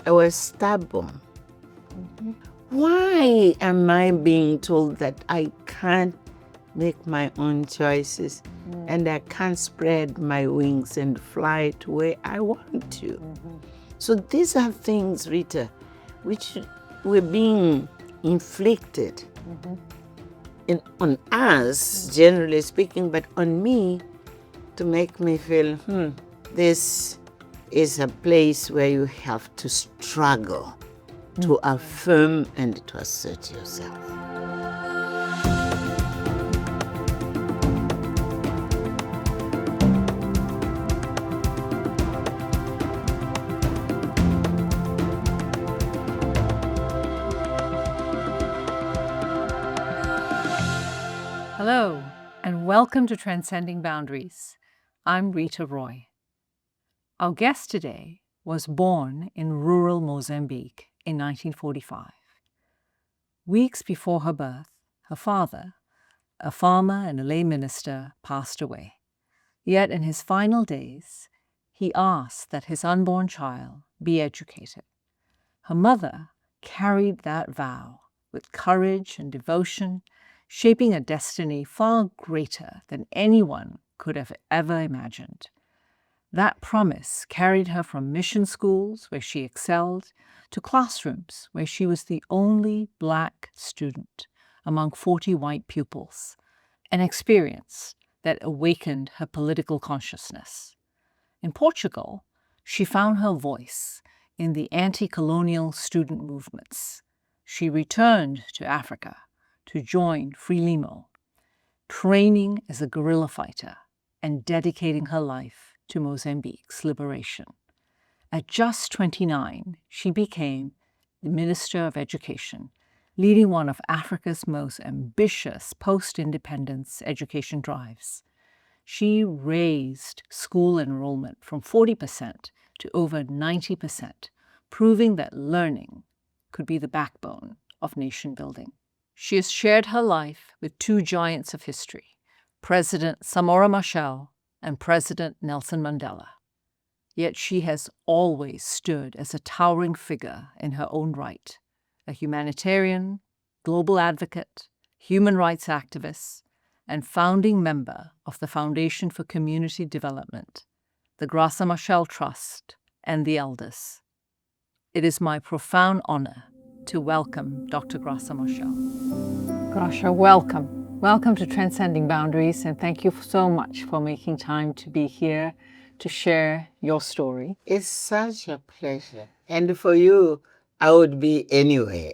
I was stubborn. Why am I being told that I can't make my own choices and I can't spread my wings and fly to where I want to? So these are things, Reeta, which were being inflicted on us, generally speaking, but on me to make me feel, this is a place where you have to struggle to affirm and to assert yourself. Hello, and welcome to Transcending Boundaries. I'm Reeta Roy. Our guest today was born in rural Mozambique in 1945. Weeks before her birth, her father, a farmer and a lay minister, passed away. Yet in his final days, he asked that his unborn child be educated. Her mother carried that vow with courage and devotion, shaping a destiny far greater than anyone could have ever imagined. That promise carried her from mission schools, where she excelled, to classrooms where she was the only Black student among 40 white pupils, an experience that awakened her political consciousness. In Portugal, she found her voice in the anti-colonial student movements. She returned to Africa to join Frelimo, training as a guerrilla fighter and dedicating her life to Mozambique's liberation. At just 29, she became the Minister of Education, leading one of Africa's most ambitious post-independence education drives. She raised school enrollment from 40% to over 90%, proving that learning could be the backbone of nation building. She has shared her life with two giants of history, President Samora Machel and President Nelson Mandela. Yet she has always stood as a towering figure in her own right, a humanitarian, global advocate, human rights activist, and founding member of the Foundation for Community Development, the Graça Machel Trust, and the Elders. It is my profound honor to welcome Dr. Graça Machel. Graça, welcome. Welcome to Transcending Boundaries, and thank you so much for making time to be here to share your story. It's such a pleasure. And for you, I would be anywhere.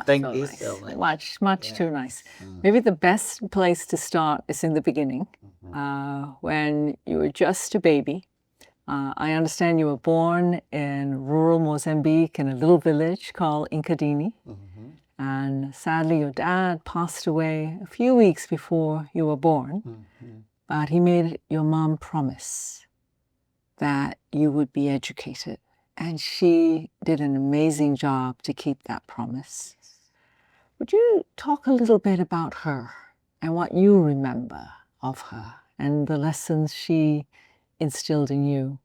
Thank you so much. Much too nice. Maybe the best place to start is in the beginning, when you were just a baby. I understand you were born in rural Mozambique in a little village called Incadini. And sadly, your dad passed away a few weeks before you were born. But he made your mom promise that you would be educated. And she did an amazing job to keep that promise. Would you talk a little bit about her and what you remember of her and the lessons she instilled in you?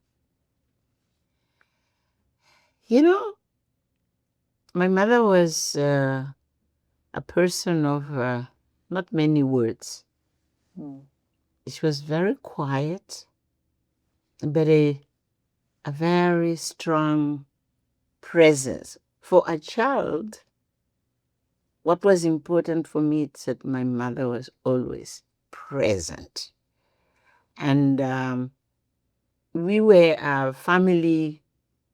You know, my mother was a person of not many words. She was very quiet, but a very strong presence. For a child, what was important for me is that my mother was always present. And we were a family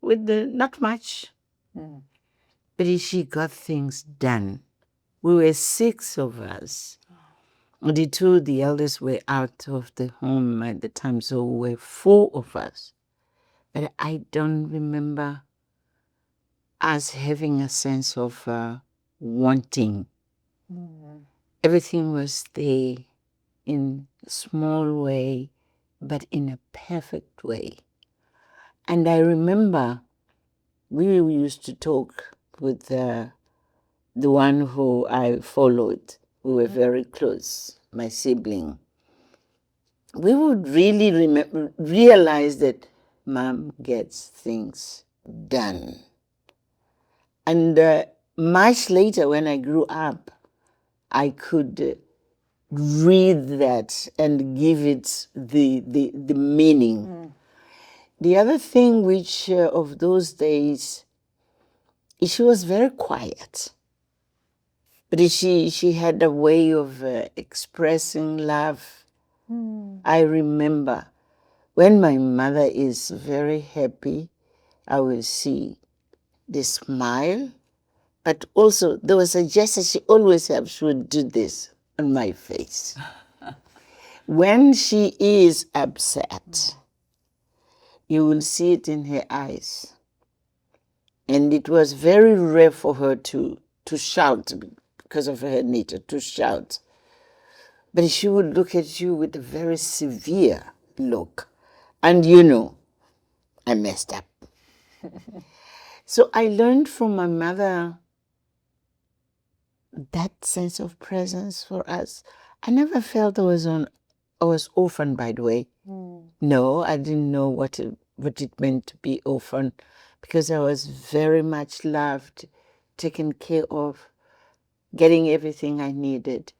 with not much, but she got things done. We were 6 of us. The elders were out of the home at the time, so we were 4 of us. But I don't remember us having a sense of wanting. Everything was there in a small way, but in a perfect way. And I remember we used to talk with the one who I followed. We were very close, my sibling. We would really realize that Mom gets things done. And much later, when I grew up, I could read that and give it the meaning. The other thing which of those days, she was very quiet. But she had a way of expressing love. I remember when my mother is very happy, I will see the smile, but also there was a gesture she always had. She would do this on my face. When she is upset, you will see it in her eyes. And it was very rare for her to shout because of her nature, to shout. But she would look at you with a very severe look. And you know, I messed up. So I learned from my mother that sense of presence for us. I never felt I was orphaned, by the way. No, I didn't know what it meant to be orphaned, because I was very much loved, taken care of, getting everything I needed.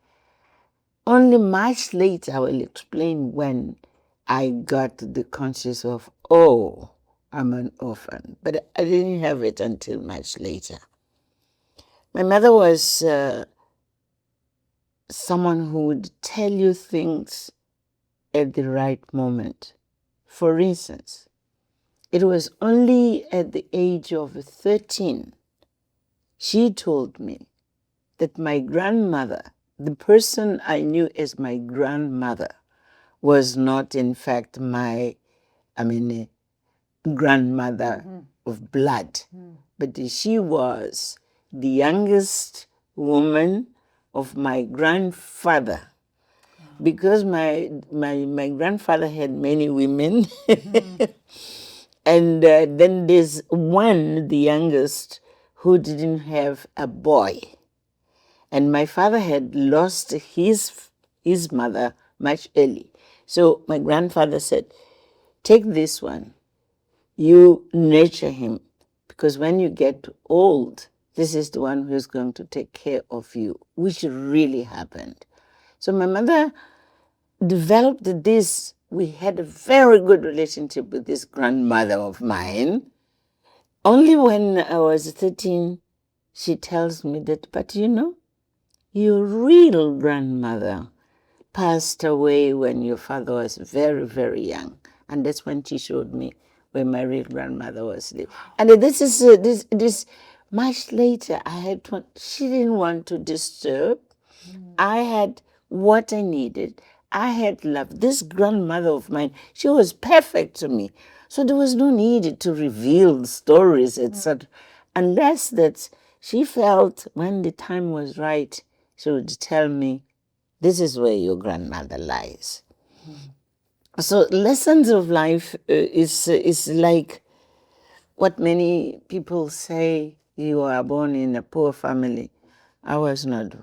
Only much later I will explain when I got the conscious of, oh, I'm an orphan. But I didn't have it until much later. My mother was someone who would tell you things at the right moment. For instance, it was only at the age of 13 she told me that my grandmother, the person I knew as my grandmother, was not in fact my, grandmother of blood, but she was the youngest woman of my grandfather. Because my grandfather had many women, and then there's one, the youngest, who didn't have a boy. And my father had lost his mother much early. So my grandfather said, take this one, you nurture him, because when you get old, this is the one who's going to take care of you, which really happened. So my mother developed this. We had a very good relationship with this grandmother of mine. Only when I was 13, she tells me that, but you know, your real grandmother passed away when your father was very, very young. And that's when she showed me where my real grandmother was living. And this is this much later. She didn't want to disturb. I had what I needed. I had love. This grandmother of mine, she was perfect to me. So there was no need to reveal stories, etc. Unless that she felt when the time was right, she would tell me, this is where your grandmother lies. So lessons of life is like what many people say, you are born in a poor family. I was not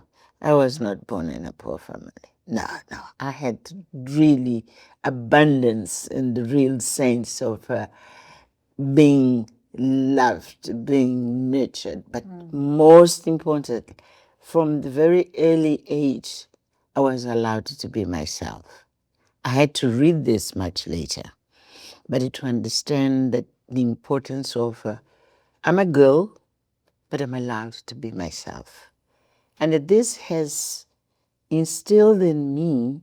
born in a poor family. No. I had really abundance in the real sense of being loved, being nurtured. But most importantly, from the very early age, I was allowed to be myself. I had to read this much later, but to understand that the importance of I'm a girl, but I'm allowed to be myself. And that this has instilled in me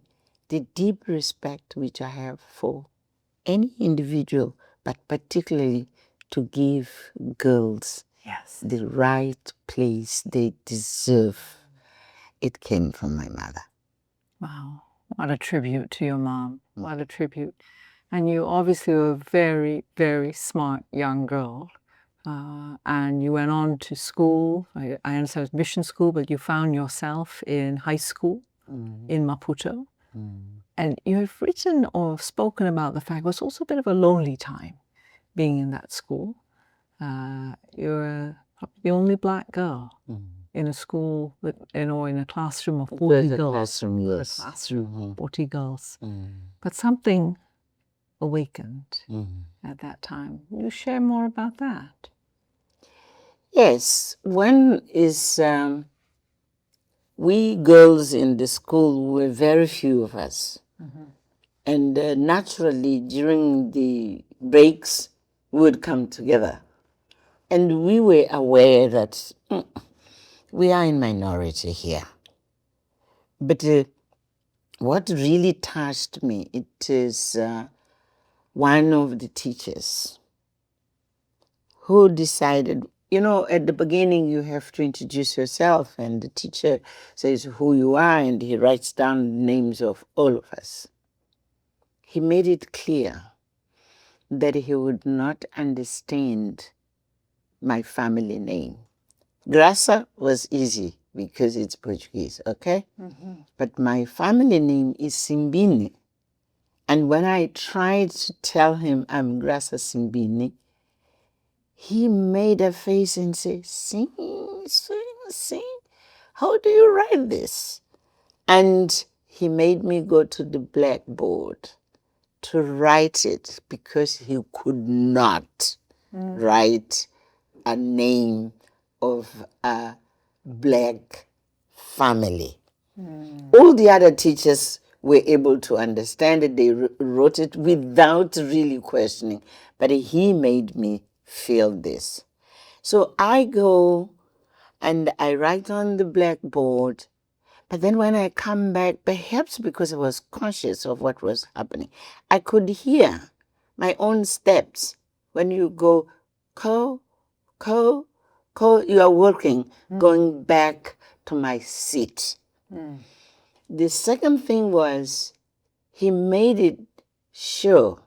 the deep respect which I have for any individual, but particularly to give girls the right place they deserve. It came from my mother. Wow, what a tribute to your mom. What a tribute. And you obviously were a very, very smart young girl. And you went on to school. I understand it was mission school, but you found yourself in high school in Maputo. And you have written or spoken about the fact it was also a bit of a lonely time being in that school. You're the only black girl in a school, in a classroom of 40 girls. Classroom, yes. A classroom, 40 girls. But something awakened at that time. Will you share more about that? Yes, one is we girls in the school were very few of us. And naturally, during the breaks, we would come together. And we were aware that we are in minority here. But what really touched me, it is one of the teachers who decided, at the beginning you have to introduce yourself, and the teacher says who you are, and he writes down the names of all of us. He made it clear that he would not understand my family name. Graça was easy because it's Portuguese, okay? But my family name is Simbini. And when I tried to tell him I'm Graça Simbini, he made a face and said, sing, how do you write this? And he made me go to the blackboard to write it because he could not write a name of a black family. All the other teachers were able to understand it. They wrote it without really questioning. But he made me feel this. So I go and I write on the blackboard. But then when I come back, perhaps because I was conscious of what was happening, I could hear my own steps. When you go, ko, you are working, going back to my seat. The second thing was he made it sure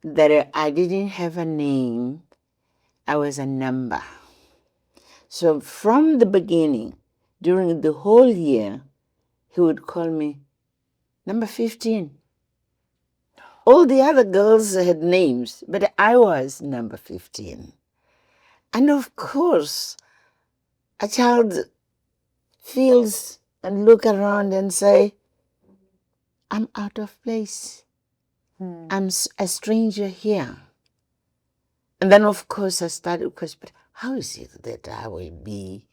that I didn't have a name, I was a number. So from the beginning, during the whole year, he would call me number 15. All the other girls had names, but I was number 15. And of course, a child feels and look around and say, I'm out of place. I'm a stranger here. And then, of course, I started questioning, but how is it that I will be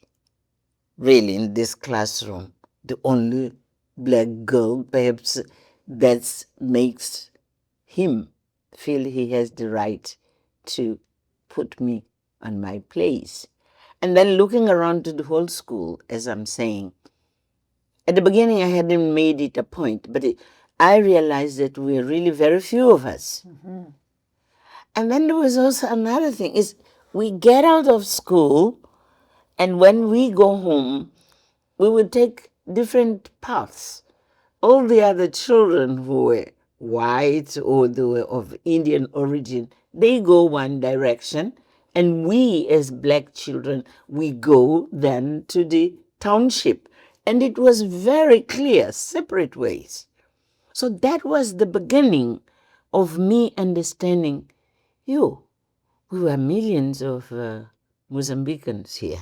really in this classroom, the only black girl, perhaps that makes him feel he has the right to put me on my place. And then looking around to the whole school, as I'm saying, at the beginning I hadn't made it a point, but I realized that we were really very few of us. And then there was also another thing, is we get out of school, and when we go home, we would take different paths. All the other children who were white or they were of Indian origin, they go one direction, and we as black children, we go then to the township. And it was very clear, separate ways. So that was the beginning of me understanding, we were millions of Mozambicans here.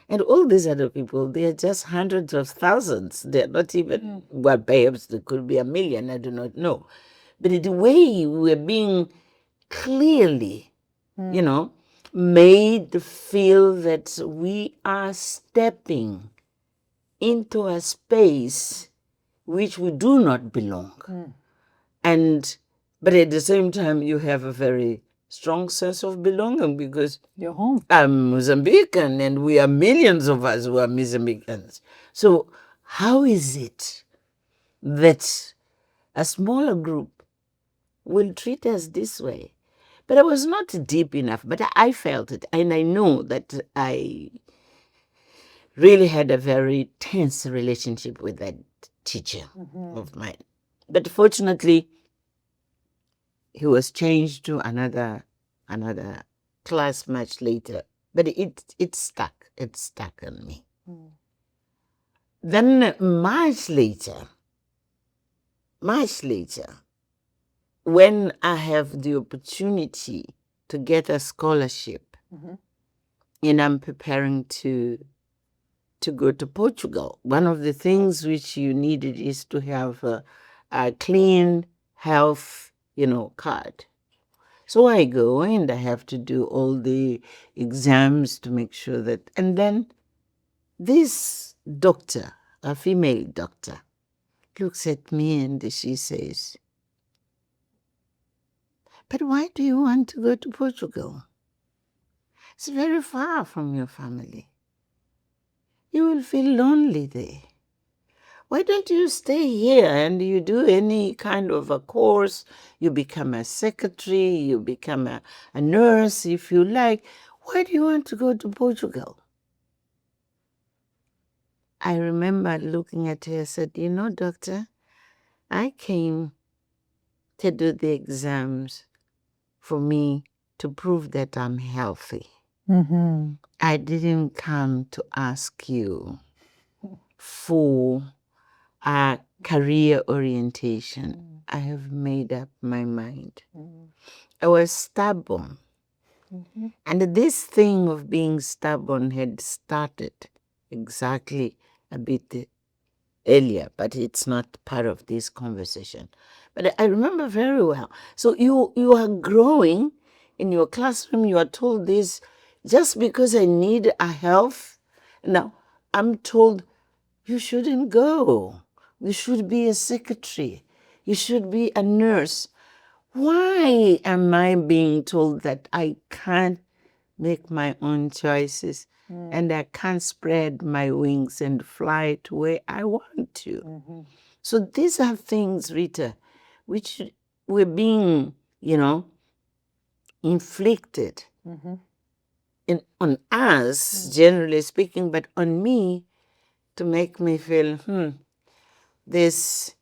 And all these other people, they are just hundreds of thousands. They're not even, well, perhaps there could be a million, I do not know. But the way we were being clearly, made to feel that we are stepping into a space which we do not belong. But at the same time, you have a very strong sense of belonging because You're home. I'm Mozambican and we are millions of us who are Mozambicans. So how is it that a smaller group will treat us this way? But I was not deep enough, but I felt it. And I know that I really had a very tense relationship with that teacher of mine. But fortunately, he was changed to another class much later. But it stuck. It stuck on me. Then much later, when I have the opportunity to get a scholarship, and I'm preparing to go to Portugal, one of the things which you needed is to have a clean health card. So I go and I have to do all the exams to make sure that, and then this doctor, a female doctor, looks at me and she says, "But why do you want to go to Portugal? It's very far from your family. You will feel lonely there. Why don't you stay here and you do any kind of a course? You become a secretary, you become a nurse if you like. Why do you want to go to Portugal?" I remember looking at her and said, "Doctor, I came to do the exams for me to prove that I'm healthy. Mm-hmm. I didn't come to ask you for a career orientation. I have made up my mind." I was stubborn. And this thing of being stubborn had started exactly a bit earlier, but it's not part of this conversation. But I remember very well. So you are growing in your classroom. You are told this just because I need a health. Now, I'm told you shouldn't go. You should be a secretary. You should be a nurse. Why am I being told that I can't make my own choices and I can't spread my wings and fly to where I want to? So these are things, Reeta, which were being, inflicted on us, generally speaking, but on me to make me feel, this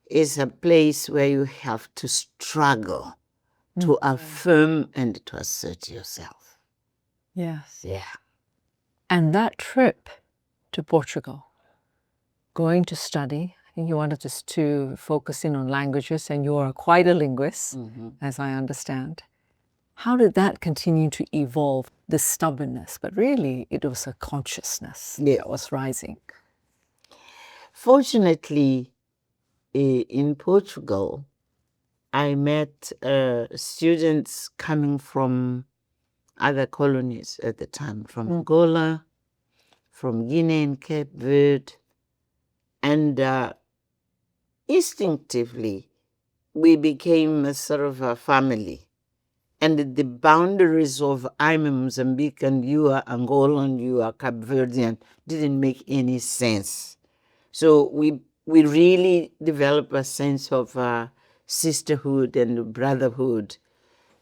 is a place where you have to struggle to affirm and to assert yourself. Yes. Yeah. And that trip to Portugal, going to study, I think you wanted us to focus in on languages, and you are quite a linguist, as I understand. How did that continue to evolve, the stubbornness? But really, it was a consciousness that was rising. Fortunately, in Portugal, I met students coming from other colonies at the time, from Angola, from Guinea and Cape Verde, and instinctively, we became a sort of a family. And the boundaries of I'm a Mozambican, you are Angolan, you are Cape Verdean, didn't make any sense. So we really developed a sense of sisterhood and brotherhood,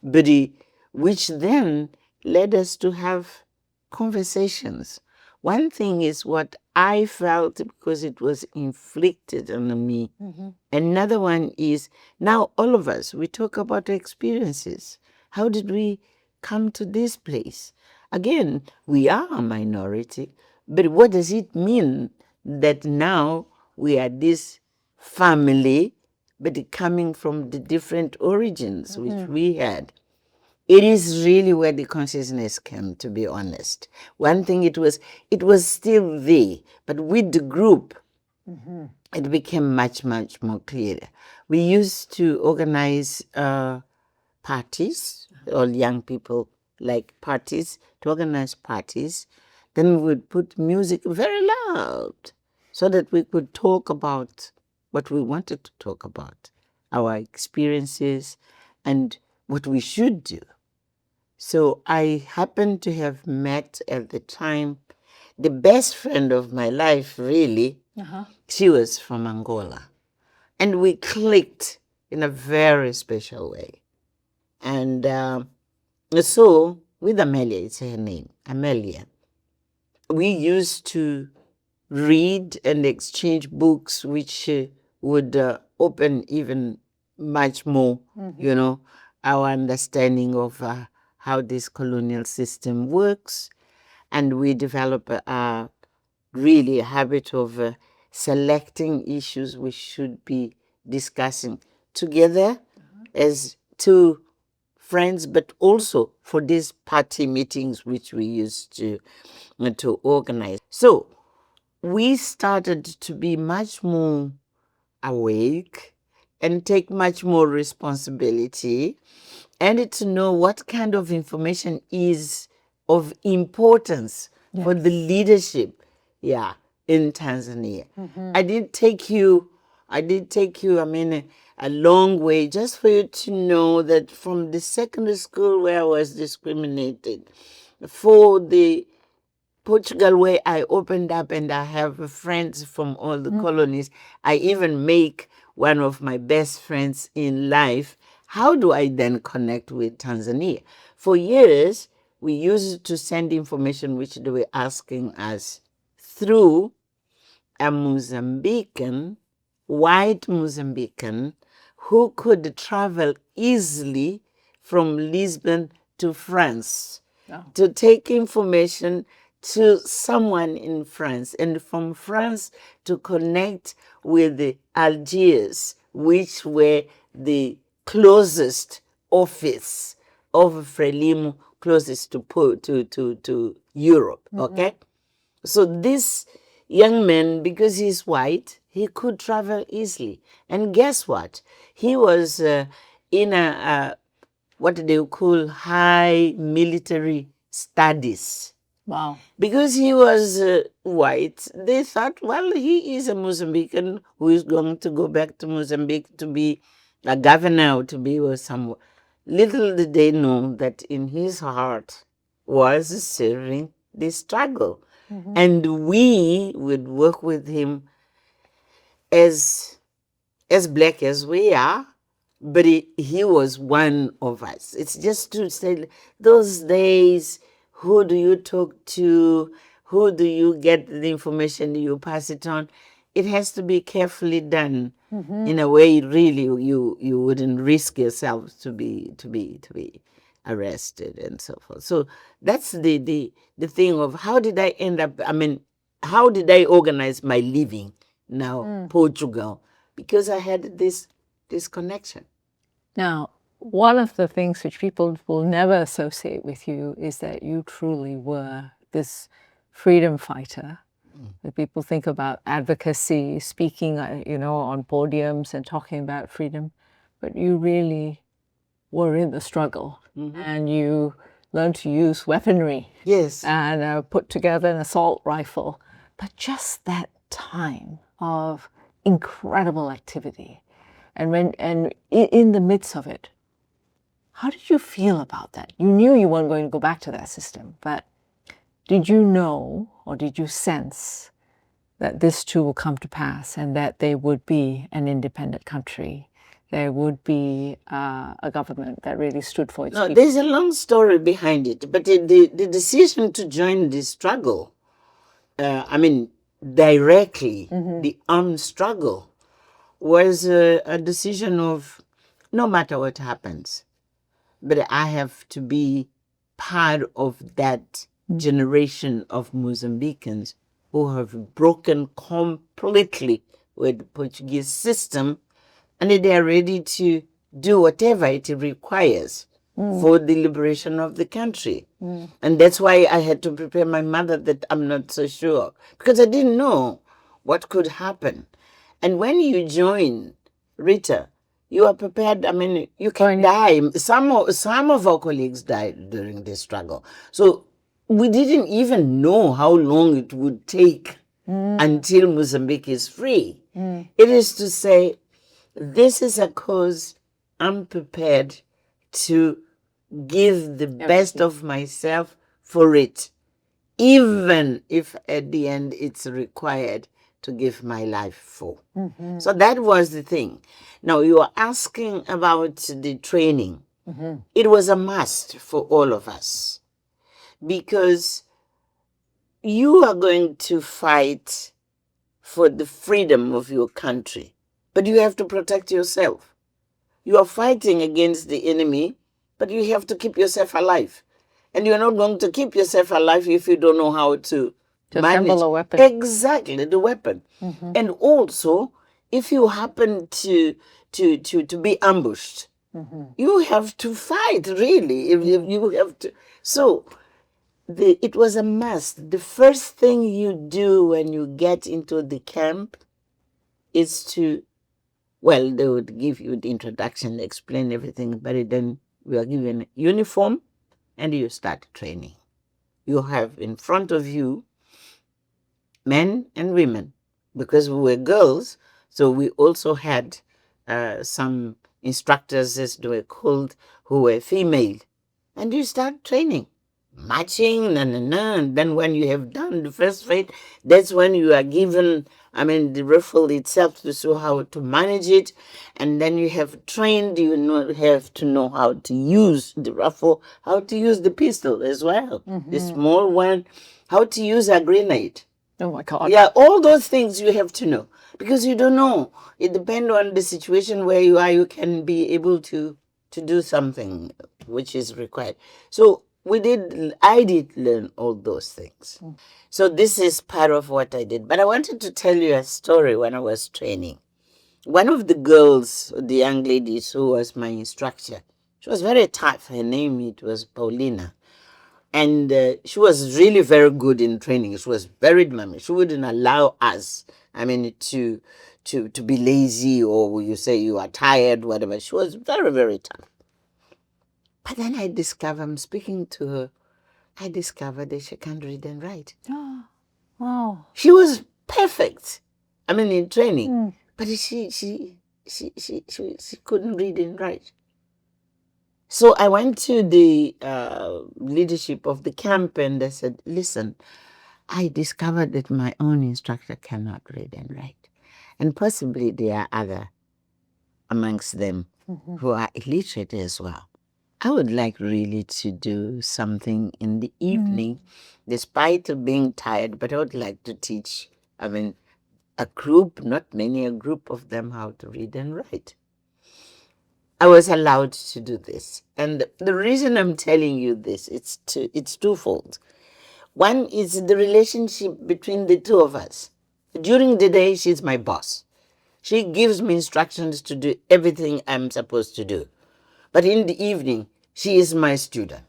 which then led us to have conversations. One thing is what I felt because it was inflicted on me. Another one is now all of us, we talk about experiences. How did we come to this place? Again, we are a minority, but what does it mean that now we are this family, but coming from the different origins which we had? It is really where the consciousness came, to be honest. One thing, it was still there, but with the group, it became much, much more clear. We used to organize parties, all young people like parties, to organize parties. Then we would put music very loud so that we could talk about what we wanted to talk about, our experiences and what we should do. So I happened to have met at the time the best friend of my life, really. She was from Angola. And we clicked in a very special way. And so, with Amelia, it's her name, Amelia, we used to read and exchange books which would open even much more, our understanding of how this colonial system works. And we develop really a habit of selecting issues we should be discussing together as two friends, but also for these party meetings which we used to organize. So we started to be much more awake and take much more responsibility, and to know what kind of information is of importance for the leadership, in Tanzania. I did take you, I mean, a long way just for you to know that from the secondary school where I was discriminated, for the Portugal where I opened up and I have friends from all the colonies, I even make one of my best friends in life. How do I then connect with Tanzania? For years, we used to send information which they were asking us through a Mozambican, white Mozambican, who could travel easily from Lisbon to France to take information to someone in France, and from France to connect with the Algiers, which were the closest office of Frelimo, closest to Europe, okay? So this young man, because he's white, he could travel easily. And guess what? He was in a what they call high military studies. Wow. Because he was white, they thought, well, he is a Mozambican who is going to go back to Mozambique to be a governor or to be with someone. Little did they know that in his heart was serving the struggle. And we would work with him as black as we are, but he was one of us. It's just to say, those days, who do you talk to? Who do you get the information? You pass it on. It has to be carefully done in a way. Really, you wouldn't risk yourself to be arrested and so forth. So that's the thing of how did I end up? I mean, how did I organize my living now, Portugal? Because I had this connection. Now, one of the things which people will never associate with you is that you truly were this freedom fighter. That people think about advocacy, speaking, on podiums and talking about freedom, but you really were in the struggle, and you learned to use weaponry. Yes. And put together an assault rifle. But just that time of incredible activity, and in the midst of it, how did you feel about that? You knew you weren't going to go back to that system, but did you know, or did you sense that this too will come to pass, and that there would be an independent country? There would be a government that really stood for its people? There's a long story behind it, but the decision to join the struggle, directly, the armed struggle, was a decision of no matter what happens, but I have to be part of that generation of Mozambicans who have broken completely with the Portuguese system, and they are ready to do whatever it requires for the liberation of the country. And that's why I had to prepare my mother that I'm not so sure, because I didn't know what could happen. And when you join, Rita, you are prepared. I mean, you can die. Some of our colleagues died during this struggle. So we didn't even know how long it would take until Mozambique is free. It is to say, this is a cause I'm prepared to give the best of myself for it, even if at the end it's required to give my life for. So that was the thing. Now, you are asking about the training. It was a must for all of us, because you are going to fight for the freedom of your country, but you have to protect yourself. You are fighting against the enemy, but you have to keep yourself alive. And you're not going to keep yourself alive if you don't know how to assemble a weapon. Exactly, the weapon. And also, if you happen to be ambushed, you have to fight, really. If you have to. So it was a must. The first thing you do when you get into the camp is to Well, they would give you the introduction, explain everything, but then you are given a uniform and you start training. You have in front of you men and women, because we were girls, so we also had some instructors, as they were called, who were female. And you start training, marching, and then when you have done the first fight, that's when you are given, the rifle itself to show how to manage it. And then you have trained, have to know how to use the rifle, how to use the pistol as well, the small one, how to use a grenade. Oh my God. Yeah, all those things you have to know, because you don't know. It depends on the situation where you are. You can be able to do something which is required. So I did learn all those things. So this is part of what I did. But I wanted to tell you a story when I was training. One of the girls, the young ladies who was my instructor, she was very tough. Her name, it was Paulina. And she was really very good in training. She was very dynamic. She wouldn't allow us, to be lazy, or you say you are tired, whatever. She was very, very tough. But then I discovered, I'm speaking to her, I discovered that she can't read and write. Oh, wow. She was perfect, in training, but she couldn't read and write. So I went to the leadership of the camp and I said, listen, I discovered that my own instructor cannot read and write. And possibly there are other amongst them who are illiterate as well. I would like really to do something in the evening, despite being tired, but I would like to teach, a group, not many, a group of them how to read and write. I was allowed to do this. And the reason I'm telling you this, it's twofold. One is the relationship between the two of us. During the day, she's my boss. She gives me instructions to do everything I'm supposed to do. But in the evening, she is my student.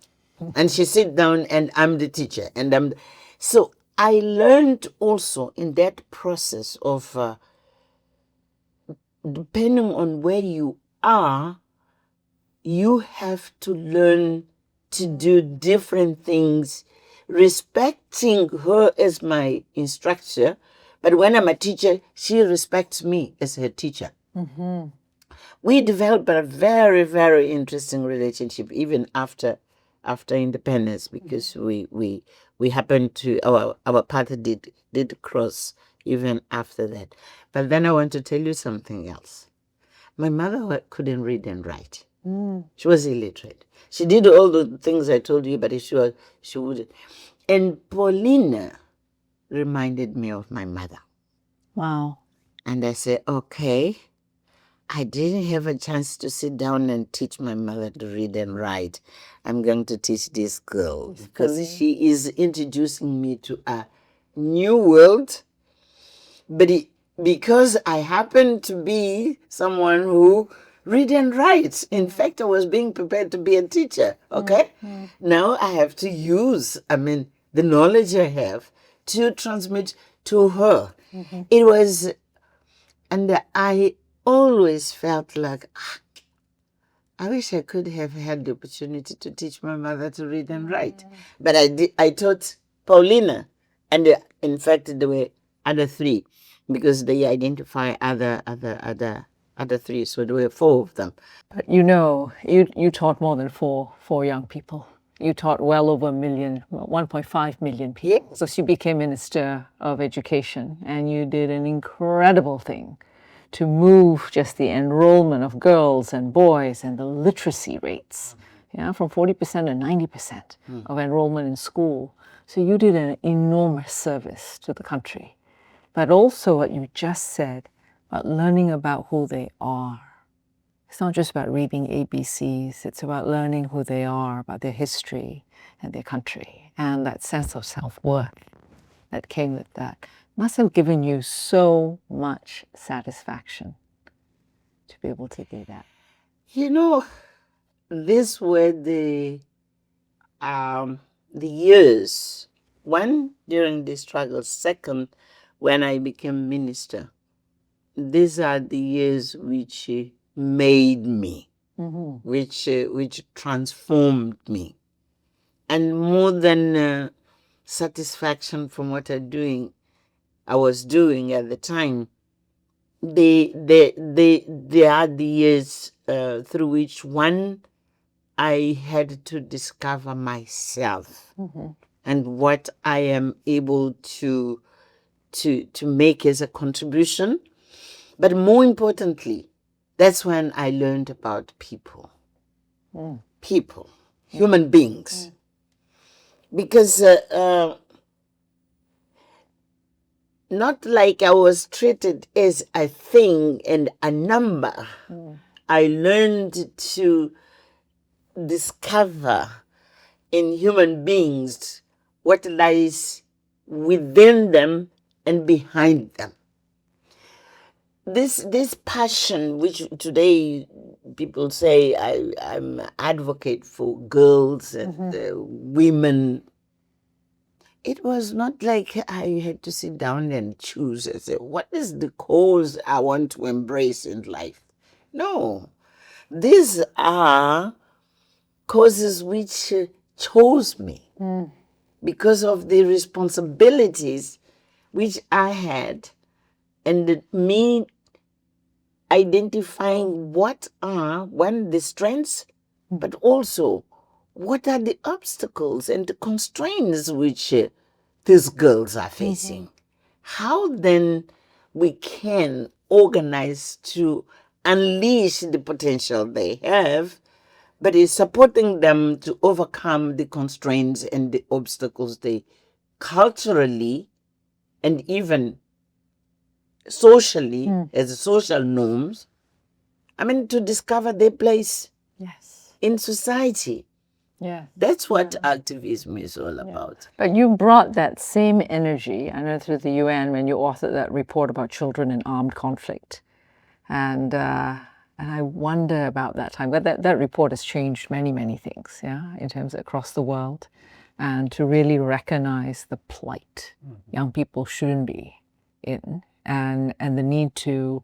And she sits down and I'm the teacher. So I learned also in that process of depending on where you are, you have to learn to do different things, respecting her as my instructor. But when I'm a teacher, she respects me as her teacher. We developed a very, very interesting relationship even after independence, because we happened to our path did cross even after that. But then I want to tell you something else. My mother couldn't read and write. She was illiterate. She did all the things I told you, but she wouldn't. And Paulina reminded me of my mother. Wow. And I said, okay, I didn't have a chance to sit down and teach my mother to read and write. I'm going to teach this girl, because she is introducing me to a new world. But because I happen to be someone who read and writes. In fact, I was being prepared to be a teacher. Okay. Now I have to use, the knowledge I have to transmit to her. It was, and I always felt like, I wish I could have had the opportunity to teach my mother to read and write. But I taught Paulina, and in fact there were other three, because they identify other three, so there were four of them. But you taught more than four young people. You taught well over 1.5 million people. Yeah. So she became Minister of Education, and you did an incredible thing to move just the enrollment of girls and boys and the literacy rates, from 40% to 90% of enrollment in school. So you did an enormous service to the country. But also what you just said about learning about who they are. It's not just about reading ABCs, it's about learning who they are, about their history and their country, and that sense of self-worth that came with that. Must have given you so much satisfaction to be able to do that. These were the years. One, during the struggle. Second, when I became minister. these are the years which made me, which transformed me. And more than satisfaction from what I was doing at the time, they are the years through which I had to discover myself and what I am able to make as a contribution. But more importantly, that's when I learned about people, human beings. Because not like I was treated as a thing and a number. I learned to discover in human beings what lies within them and behind them. This passion, which today people say I'm an advocate for girls and women, it was not like I had to sit down and choose and say, what is the cause I want to embrace in life? No, these are causes which chose me because of the responsibilities which I had, and me identifying what are, one, the strengths, but also what are the obstacles and the constraints which these girls are facing. How then we can organize to unleash the potential they have, but is supporting them to overcome the constraints and the obstacles they culturally and even socially, as social norms, to discover their place in society. Yeah. That's what activism is all about. But you brought that same energy, I know, through the UN when you authored that report about children in armed conflict. And I wonder about that time. But that report has changed many, many things, in terms of across the world. And to really recognize the plight young people shouldn't be in, and the need to,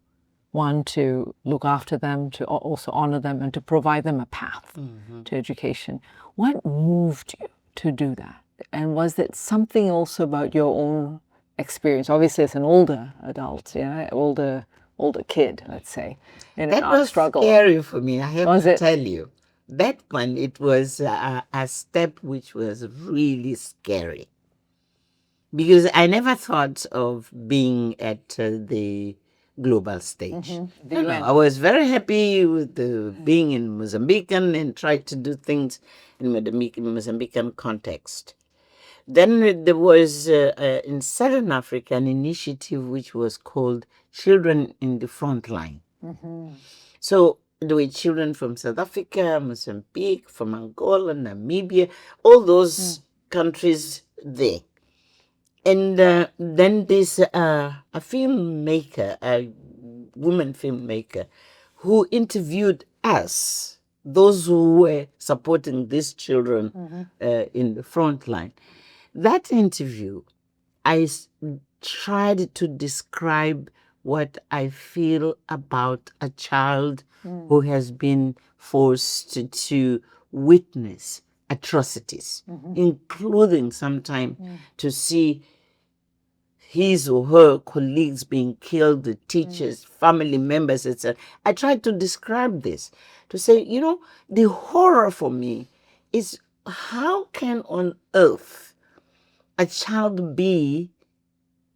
one, to look after them, to also honor them, and to provide them a path to education. What moved you to do that? And was it something also about your own experience? Obviously, as an older adult, older kid, let's say, in that our was struggle. Scary for me, I have to tell you. That one, it was a step which was really scary. Because I never thought of being at the global stage. No, I was very happy with being in Mozambique and tried to do things in Mozambican context. Then there was in Southern Africa an initiative which was called Children in the Front Line. So there were children from South Africa, Mozambique, from Angola, Namibia, all those countries there. And then there's a filmmaker, a woman filmmaker, who interviewed us, those who were supporting these children in the front line. That interview, I tried to describe what I feel about a child who has been forced to witness atrocities, including sometimes to see his or her colleagues being killed, the teachers, family members, etc. I tried to describe this, to say, the horror for me is how can on earth a child be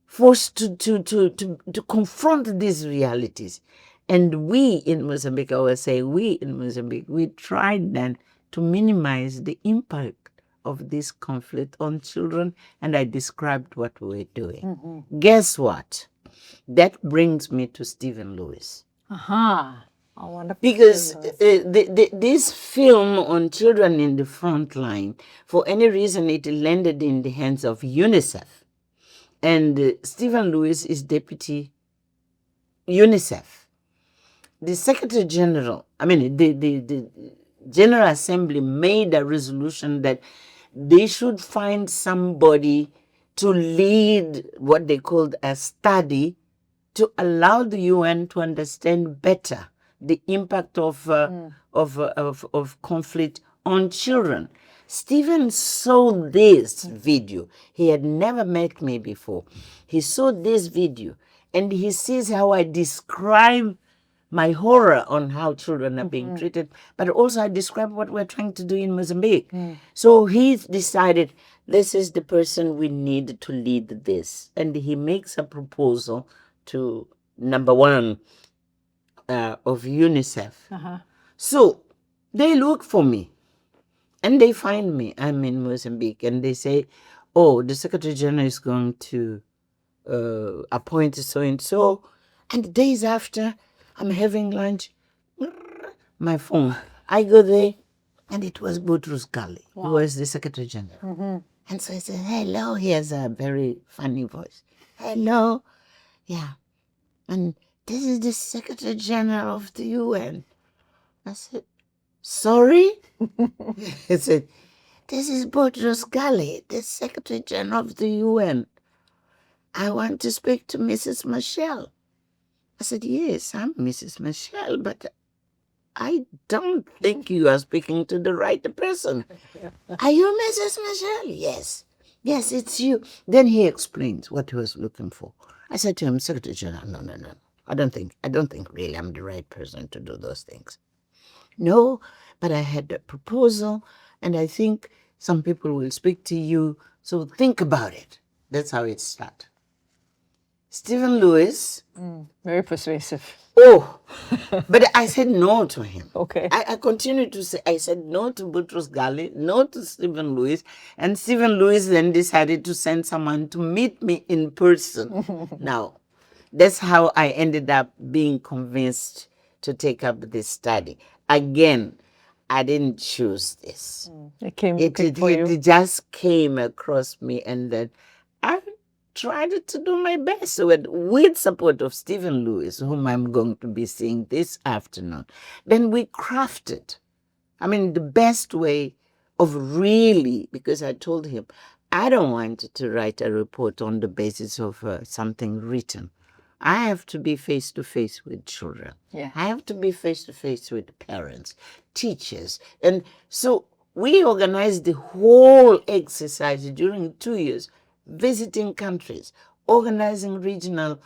forced to confront these realities? And we in Mozambique, I will say we in Mozambique, we tried then to minimize the impact of this conflict on children, and I described what we were doing. Guess what? That brings me to Stephen Lewis. Oh, wonderful. Because this film on children in the front line, for any reason, it landed in the hands of UNICEF. And Stephen Lewis is deputy UNICEF. The Secretary General, the General Assembly made a resolution that they should find somebody to lead what they called a study to allow the UN to understand better the impact of conflict on children. Stephen saw this video. He had never met me before. He saw this video and he sees how I describe my horror on how children are being treated, but also I describe what we're trying to do in Mozambique. So he decided this is the person we need to lead this. And he makes a proposal to number one of UNICEF. So they look for me and they find me. I'm in Mozambique and they say, oh, the Secretary General is going to appoint so-and-so. And days after, I'm having lunch, my phone. I go there and it was Boutros Ghali, who was the Secretary General. And so I said, hello, he has a very funny voice. Hello. Yeah. And this is the Secretary General of the UN. I said, sorry? He said, this is Boutros Ghali, the Secretary General of the UN. I want to speak to Mrs. Machel. I said, yes, I'm Mrs. Machel, but I don't think you are speaking to the right person. Are you Mrs. Machel? Yes. Yes, it's you. Then he explains what he was looking for. I said to him, Secretary General, no. I don't think really I'm the right person to do those things. No, but I had a proposal, and I think some people will speak to you, so think about it. That's how it started. Stephen Lewis. Very persuasive. Oh, but I said no to him. Okay. I continued to say, I said no to Boutros Ghali, no to Stephen Lewis, and Stephen Lewis then decided to send someone to meet me in person. Now, that's how I ended up being convinced to take up this study. Again, I didn't choose this. It came for you. It just came across me, and then I tried to do my best with support of Stephen Lewis, whom I'm going to be seeing this afternoon. Then we crafted, the best way of really, because I told him, I don't want to write a report on the basis of something written. I have to be face-to-face with children. Yeah. I have to be face-to-face with parents, teachers. And so we organized the whole exercise during 2 years, visiting countries, organizing regional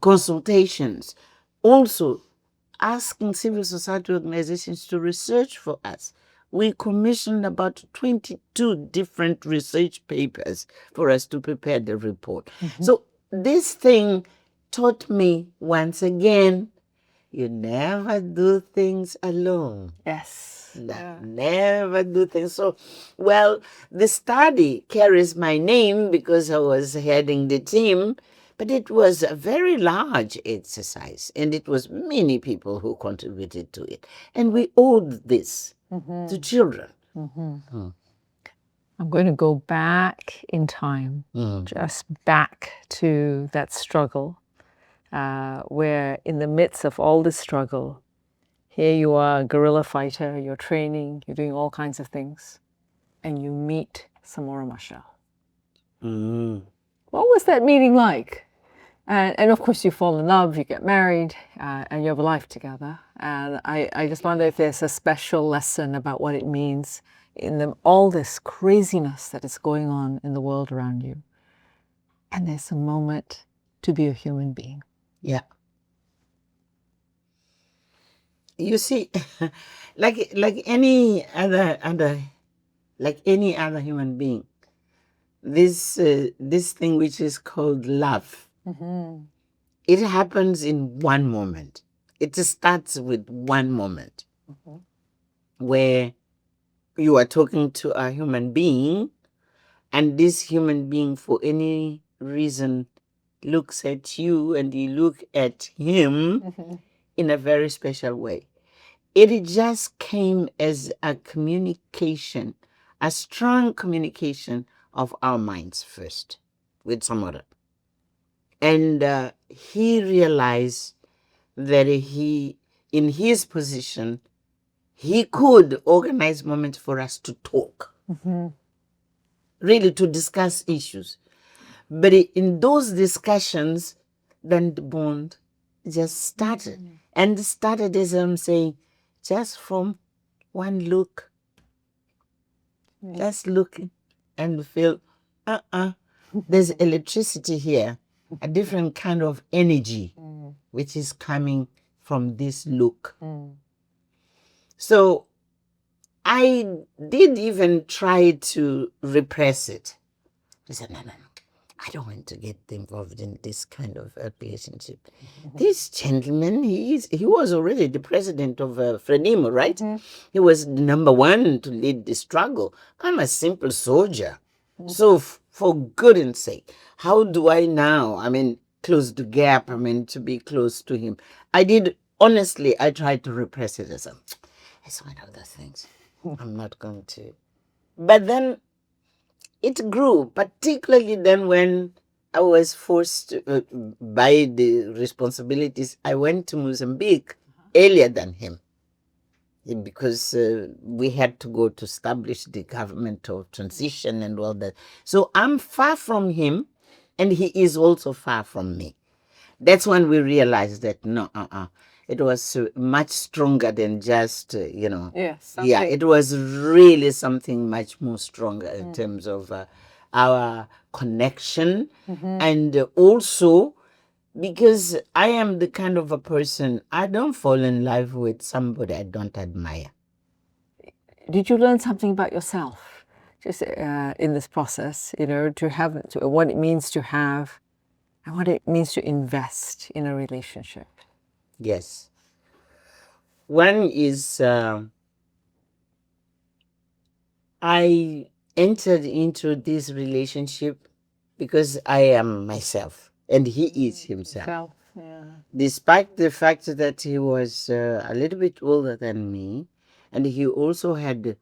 consultations, also asking civil society organizations to research for us. We commissioned about 22 different research papers for us to prepare the report. So this thing taught me once again, you never do things alone. Yes. Never do things. So, well, the study carries my name because I was heading the team, but it was a very large exercise, and it was many people who contributed to it. And we owed this to children. I'm going to go back in time, just back to that struggle, where in the midst of all this struggle, here you are, a guerrilla fighter, you're training, you're doing all kinds of things, and you meet Samora Machel. What was that meeting like? And of course you fall in love, you get married, and you have a life together. And I just wonder if there's a special lesson about what it means in all this craziness that is going on in the world around you. And there's a moment to be a human being. Yeah. You see, like any other human being, this thing which is called love, it happens in one moment. It starts with one moment where you are talking to a human being, and this human being, for any reason, looks at you and you look at him in a very special way. It just came as a communication, a strong communication of our minds first with Samora. And he realized that in his position, he could organize moments for us to talk, really to discuss issues. But in those discussions, then the bond just started. And started, as I'm saying, just from one look. Just looking and feel, there's electricity here, a different kind of energy, which is coming from this look. So I did even try to repress it. I said, no. I don't want to get involved in this kind of relationship. This gentleman, he was already the president of Frelimo, right? He was the number one to lead the struggle. I'm a simple soldier. So for goodness sake, how do I now, close the gap, to be close to him? Honestly, I tried to repress it as it's one of those things. I'm not going to. But then it grew, particularly then when I was forced by the responsibilities. I went to Mozambique earlier than him because we had to go to establish the government of transition and all that. So I'm far from him, and he is also far from me. That's when we realized that it was much stronger than just, Yes. Yeah, it was really something much more stronger in terms of our connection. And also because I am the kind of a person, I don't fall in love with somebody I don't admire. Did you learn something about yourself just in this process, what it means to have and what it means to invest in a relationship? Yes. One is I entered into this relationship because I am myself and he is himself. Despite the fact that he was a little bit older than me, and he also had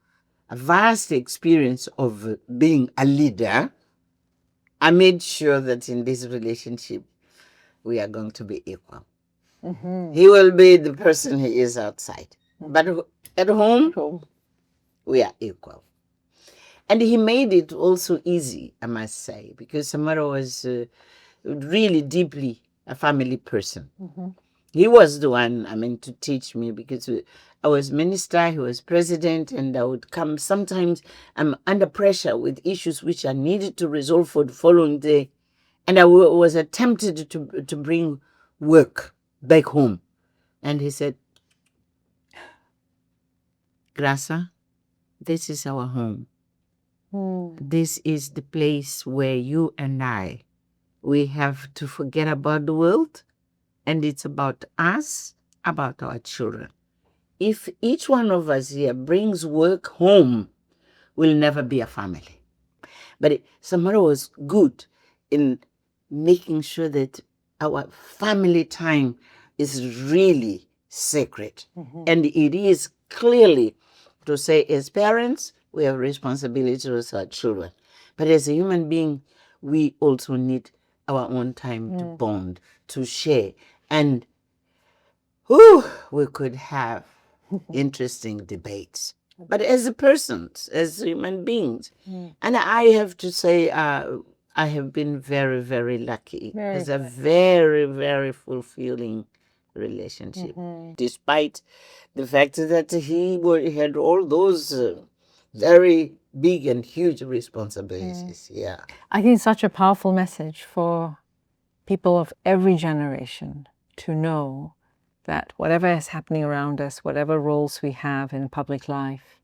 a vast experience of being a leader, I made sure that in this relationship, we are going to be equal. He will be the person he is outside. But at home, we are equal. And he made it also easy, I must say, because Samara was really deeply a family person. He was the one, to teach me, because I was minister, he was president, and I would come sometimes I'm under pressure with issues which I needed to resolve for the following day. And I was tempted to bring work back home. And he said, Graça, this is our home. This is the place where you and we have to forget about the world, and it's about us, about our children. If each one of us here brings work home, we'll never be a family. But Samara was good in making sure that our family time is really sacred. And it is clearly to say, as parents, we have responsibility towards our children. But as a human being, we also need our own time to bond, to share. And we could have interesting debates. But as a persons, as human beings, and I have to say, I have been very, very lucky. It's a very, very fulfilling relationship, despite the fact that he had all those very big and huge responsibilities. Yeah. I think it's such a powerful message for people of every generation to know that whatever is happening around us, whatever roles we have in public life,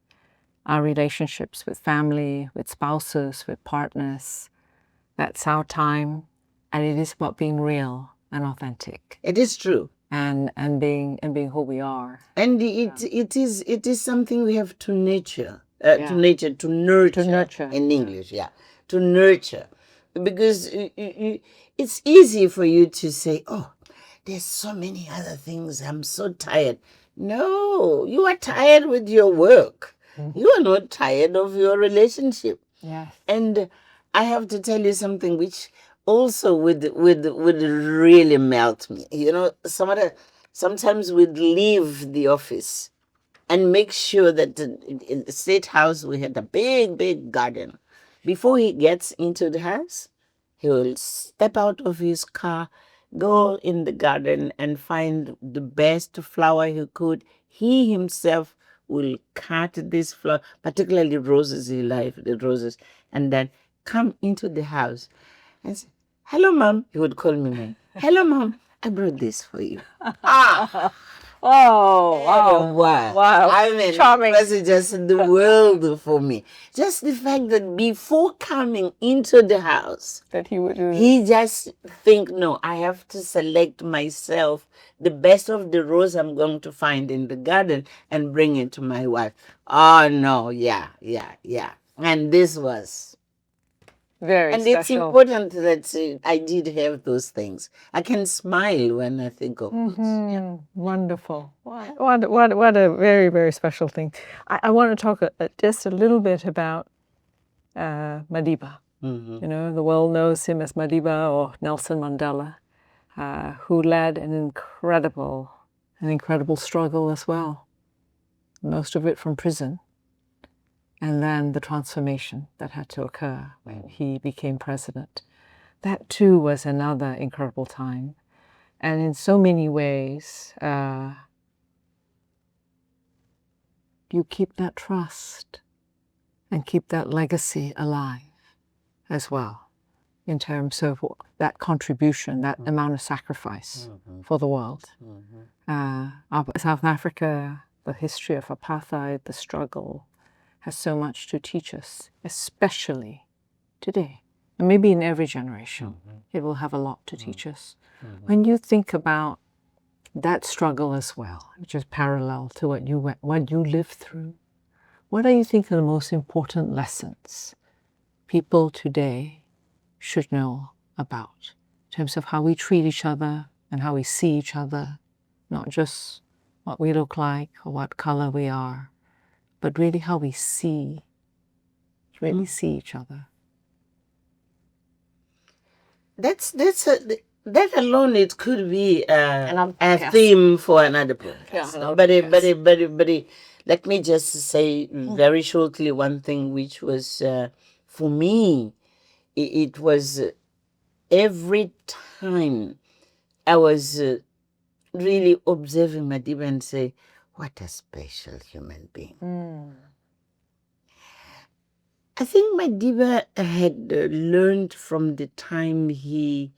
our relationships with family, with spouses, with partners, that's our time, and it is about being real and authentic. It is true. And being who we are. And it is something we have to nurture. To nurture in English, to nurture. Because it's easy for you to say, oh, there's so many other things, I'm so tired. No, you are tired with your work. You are not tired of your relationship. Yes. And I have to tell you something which also would really melt me. Sometimes we'd leave the office and make sure that in the State House we had a big, big garden. Before he gets into the house, He will step out of his car, go in the garden and find the best flower he could. He himself will cut this flower, particularly roses, he likes the roses, and then come into the house and say, "Hello, Mom." He would call me Mom. "Hello, Mom. I brought this for you." Oh, wow. Wow. Wow. I mean, Charming. it was just the world for me. Just the fact that before coming into the house, That he would do. he just think, no, I have to select myself the best of the rose I'm going to find in the garden and bring it to my wife. Oh, no, yeah. And this was... Very And special. it's important that I did have those things. I can smile when I think of this. Yeah. Wonderful. What a very, very special thing. I want to talk just a little bit about Madiba. You know, the world knows him as Madiba or Nelson Mandela, who led an incredible struggle as well. Most of it from prison. And then the transformation that had to occur when he became president. That too was another incredible time. And in so many ways, you keep that trust and keep that legacy alive as well, in terms of that contribution, that amount of sacrifice for the world. South Africa, the history of apartheid, the struggle, has so much to teach us, especially today. And maybe in every generation, it will have a lot to teach us. When you think about that struggle as well, which is parallel to what you lived through, what do you think are the most important lessons people today should know about in terms of how we treat each other and how we see each other, not just what we look like or what color we are, but really how we see each other? That alone, it could be a theme for another podcast. But let me just say very shortly one thing, which was for me, it was every time I was really observing Madiba and say, what a special human being. I think Madiba had learned from the time he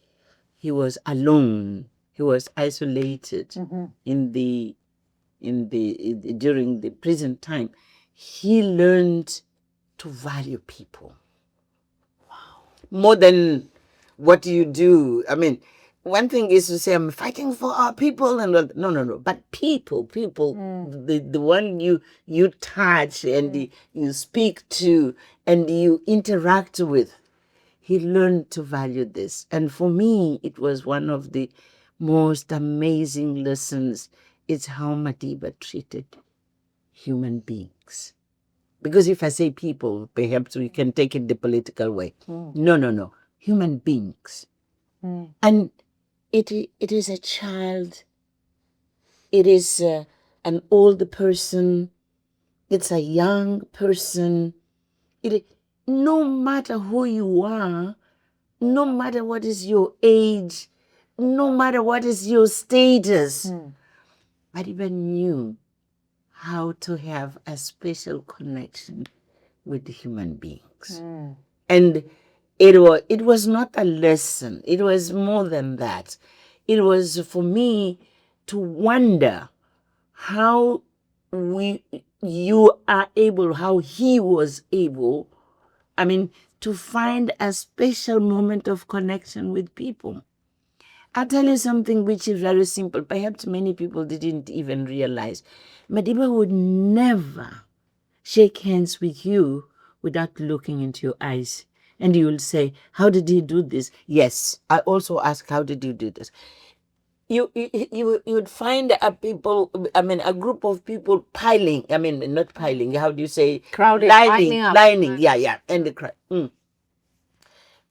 was alone. He was isolated during the prison time. He learned to value people. Wow. More than what you do. I mean, one thing is to say, I'm fighting for our people, and no. But people, the one you touch and you speak to and you interact with, he learned to value this. And for me, it was one of the most amazing lessons. It's how Madiba treated human beings. Because if I say people, perhaps we can take it the political way. No. Human beings. And it is a child. It is an old person. It's a young person. No matter who you are, no matter what is your age, no matter what is your status, Madiba knew how to have a special connection with the human beings. And it was not a lesson. It was more than that. It was for me to wonder how how he was able, to find a special moment of connection with people. I'll tell you something which is very simple. Perhaps many people didn't even realize. Madiba would never shake hands with you without looking into your eyes. And you will say, how did he do this? Yes. I also ask, how did you do this? You would find a group of people piling. Not piling. How do you say? Crowded. Lining. Yeah. And the crowd.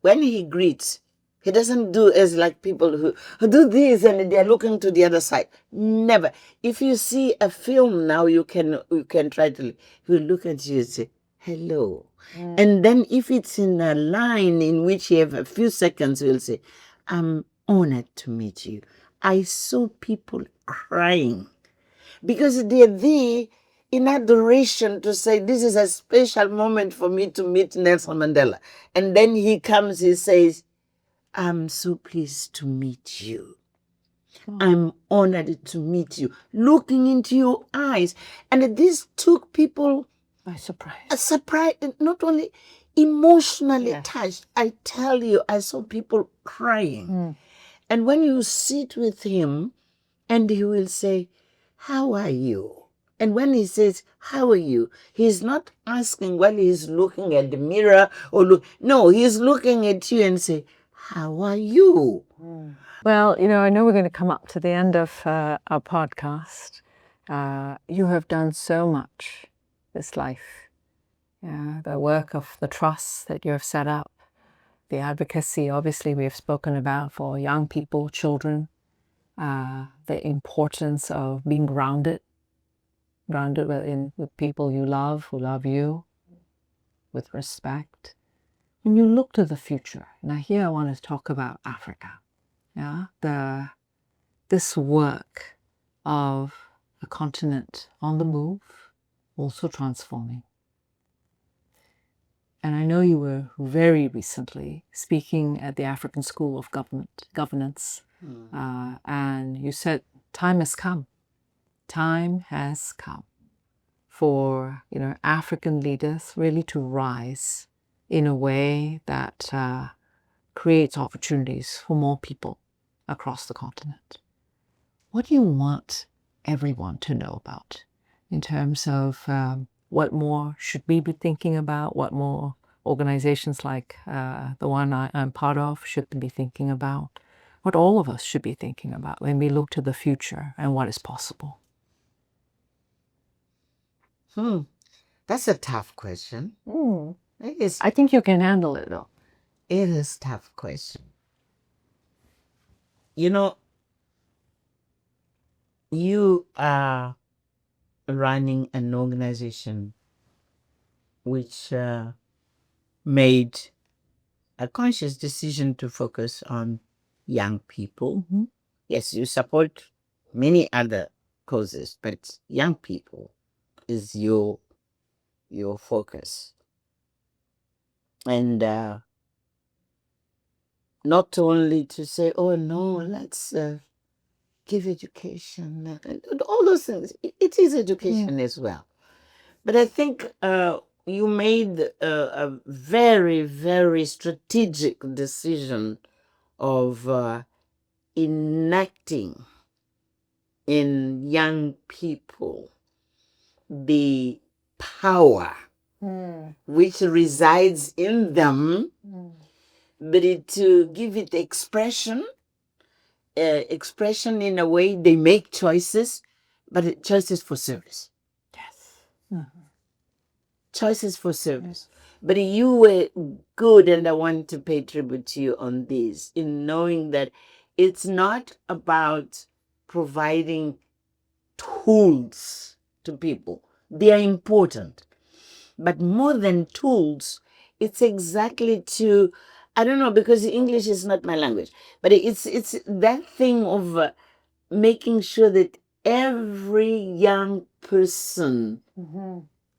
When he greets, he doesn't do as like people who do this and they're looking to the other side. Never. If you see a film now, you can try to. He will look at you and say, hello. And then if it's in a line in which you have a few seconds, you'll say, I'm honored to meet you. I saw people crying because they're there in adoration to say, this is a special moment for me to meet Nelson Mandela. And then he comes, he says, I'm so pleased to meet you. I'm honored to meet you. Looking into your eyes. And this took people By surprise. a surprise, not only emotionally touched. I tell you, I saw people crying. And when you sit with him and he will say, how are you? And when he says, how are you? He's not asking while he's looking at the mirror or look. No, he's looking at you and say, how are you? Well, I know we're going to come up to the end of our podcast. You have done so much this life. The work of the trust that you have set up, the advocacy, obviously, we have spoken about for young people, children, the importance of being grounded with people you love, who love you, with respect. When you look to the future, now here I want to talk about Africa. This work of a continent on the move, also transforming. And I know you were very recently speaking at the African School of Governance, and you said time has come. Time has come for African leaders really to rise in a way that creates opportunities for more people across the continent. What do you want everyone to know about in terms of what more should we be thinking about, what more organizations like the one I'm part of should be thinking about, what all of us should be thinking about when we look to the future and what is possible? That's a tough question. I think you can handle it, though. It is a tough question. You are running an organization which made a conscious decision to focus on young people. Yes, you support many other causes, but young people is your focus. And not only to say, oh no, let's give education, and all those things. It is education as well. But I think you made a very, very strategic decision of enacting in young people the power which resides in them, but to give it expression in a way they make choices, but choices for service. Yes. Choices for service. But you were good, and I want to pay tribute to you on this, in knowing that it's not about providing tools to people. They are important. But more than tools, it's exactly to, I don't know, because English is not my language, but it's that thing of making sure that every young person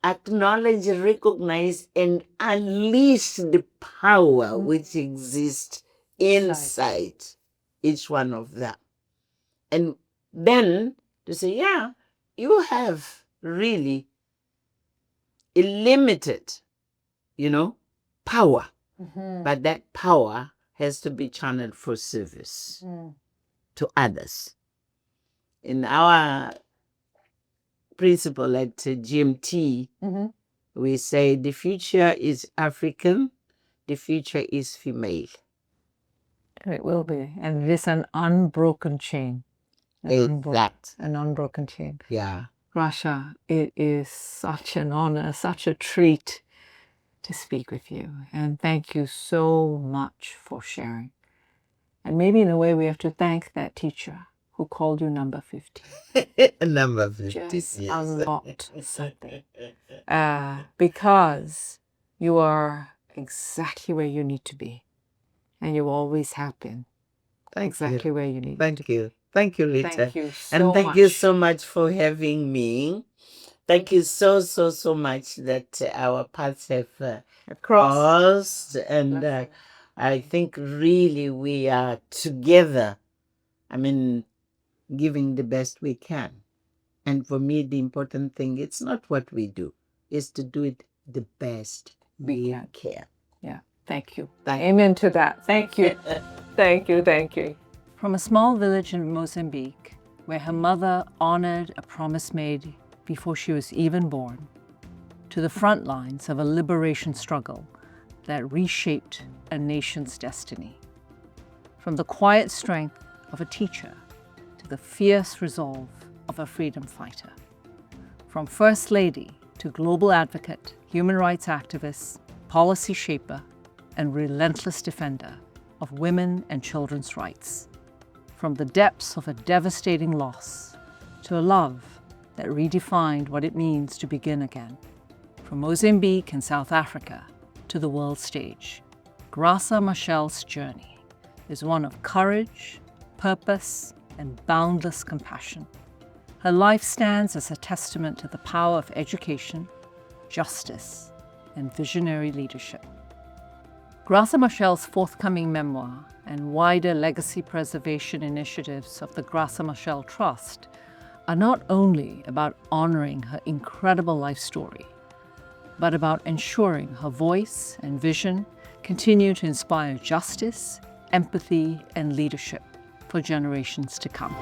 acknowledge, recognize, and unleash the power which exists inside each one of them. And then to say, yeah, you have really a limited, power. But that power has to be channeled for service to others. In our principle at GMT, we say the future is African, the future is female. It will be. And it is an unbroken chain. An unbroken chain. Yeah. Graça, it is such an honor, such a treat to speak with you. And thank you so much for sharing. And maybe in a way we have to thank that teacher who called you number 50. Number 50. Just Yes. unlocked something. Because you are exactly where you need to be. And you always have been. Exactly where you need to be. Thank you. Thank you, Reeta. Thank you so and thank much. you so much for having me. Thank you so much that our paths have crossed. And I think really we are together. I mean, giving the best we can. And for me, the important thing, it's not what we do, it's to do it the best we can. Yeah, thank you. Amen to that. Thank you. Thank you. From a small village in Mozambique, where her mother honored a promise made before she was even born, to the front lines of a liberation struggle that reshaped a nation's destiny. From the quiet strength of a teacher to the fierce resolve of a freedom fighter. From First Lady to global advocate, human rights activist, policy shaper, and relentless defender of women and children's rights. From the depths of a devastating loss to a love that redefined what it means to begin again. From Mozambique and South Africa to the world stage, Graça Machel's journey is one of courage, purpose, and boundless compassion. Her life stands as a testament to the power of education, justice, and visionary leadership. Graça Machel's forthcoming memoir and wider legacy preservation initiatives of the Graça Machel Trust are not only about honoring her incredible life story, but about ensuring her voice and vision continue to inspire justice, empathy, and leadership for generations to come.